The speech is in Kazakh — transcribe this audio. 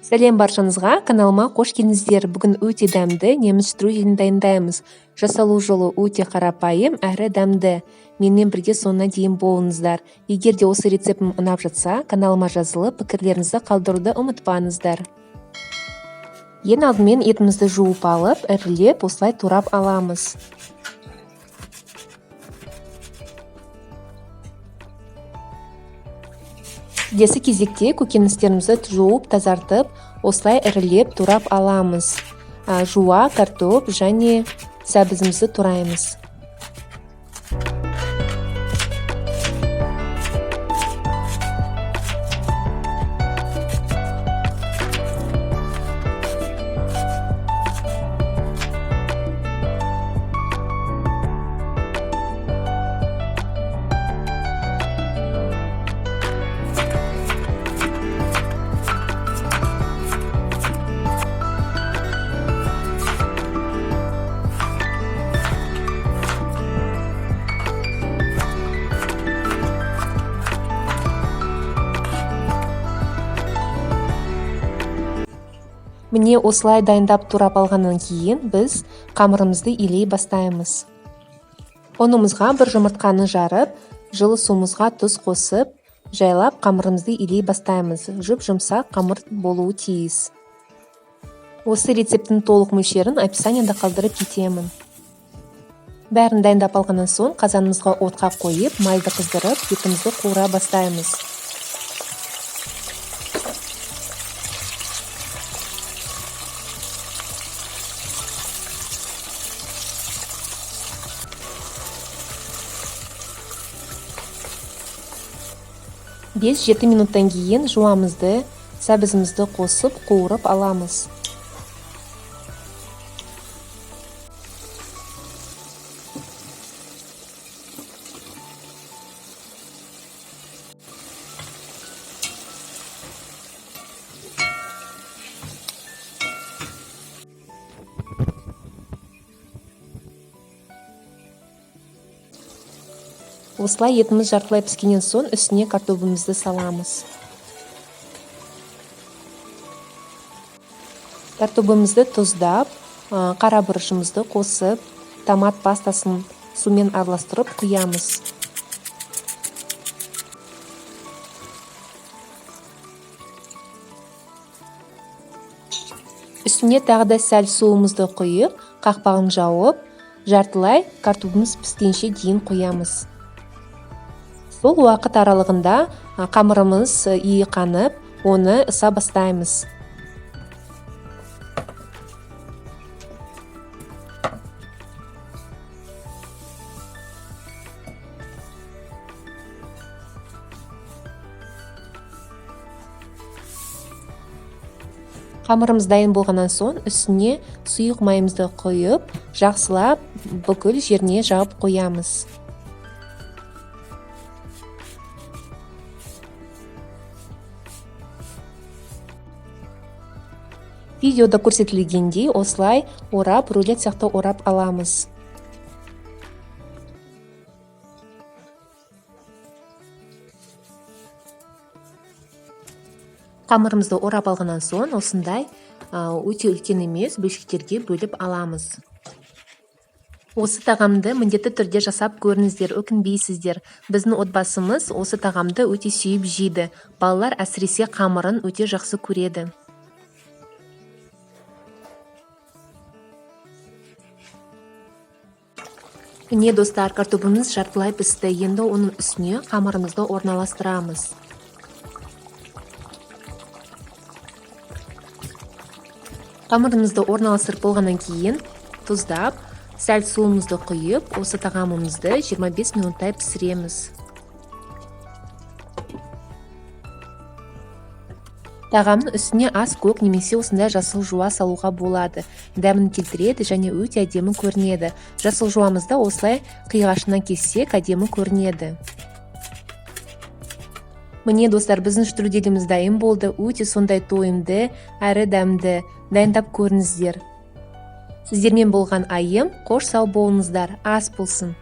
Сәлем баршаңызға, каналыма қош келдіңіздер. Бүгін өте дәмді неміс штрудельін дайындаймыз. Жасалу жолы өте қарапайым әрі дәмді. Менімен бірге соңына дейін болыңыздар. Егер де осы рецептім ұнап жатса, каналыма жазылып, пікірлеріңізді қалдыруды ұмытпаңыздар. Ең алдымен етімізді жуып алып, ірілеп, осылай турап аламыз. Келесі кезекте көкөністерімізді жуып, тазартып, осылай ірілеп турап аламыз. Жуа, картоп және сәбізімізді тураймыз. Міне осылай дайындап турап алғаннан кейін біз қамырымызды илей бастаймыз. Ұнымызға бір жұмыртқаны жарып, жылы суымызға тұз қосып, жайлап қамырымызды илей бастаймыз. Жұп-жұмсақ қамыр болуы тиіс. Осы рецептің толық мөлшерін описанияда қалдырып кетемін. Бәрін дайындап алғаннан соң қазанымызға отқа қойып, майды қыздырып, етімізді қуыра бастаймыз. Бес 7 минуттан кейін жуамызды, сәбізімізді қосып, қуырып аламыз. Осылай етіміз жартылай піскеннен соң үстіне картоплымызды саламыз. Картоплымызды тұздап, қара бұрышымызды қосып, томат пастасын сумен араластырып құямыз. Үстіне тағы да сәл суымызды құйып, қақпағын жауып, жартылай картоплымыз піскенше дейін құямыз. Сол уақыт аралығында қамырымыз иіқанып, оны ыса бастаймыз. Қамырымыз дайын болғаннан соң үстіне сұйық майымызды құйып, жақсылап бүкіл жеріне жауып қоямыз. Видеода көрсетілгендей осылай орап, рулет сияқты орап аламыз. Қамырымызды орап алғаннан соң осындай өте үлкен емес бөлшектерге бөліп аламыз. Осы тағамды міндетті түрде жасап көріңіздер, өкінбейсіздер. Біздің отбасымыз осы тағамды өте сүйіп жейді. Балалар әсіресе қамырын өте жақсы көреді. Міне достар, картоплымыз жартылай пісті. Енді оның үстіне қамырымызды орналастырамыз. Қамырымызды орналастырып болғаннан кейін тұздап, сәл суымызды құйып, осы тағамымызды 25 минуттай пісіреміз. Тағамның үстіне аз көк немесе осындай жасыл жуа салуға болады. Дәмін келтіреді және өте әдемі көрінеді. Жасыл жуамызды осылай қиғашынан кессек әдемі көрінеді. Міне достар, біздің штруделіміз дайын болды. Өте сондай тойымды, әрі дәмді. Дайындап көріңіздер. Сіздермен болған айым, қош сау болыңыздар, ас болсын.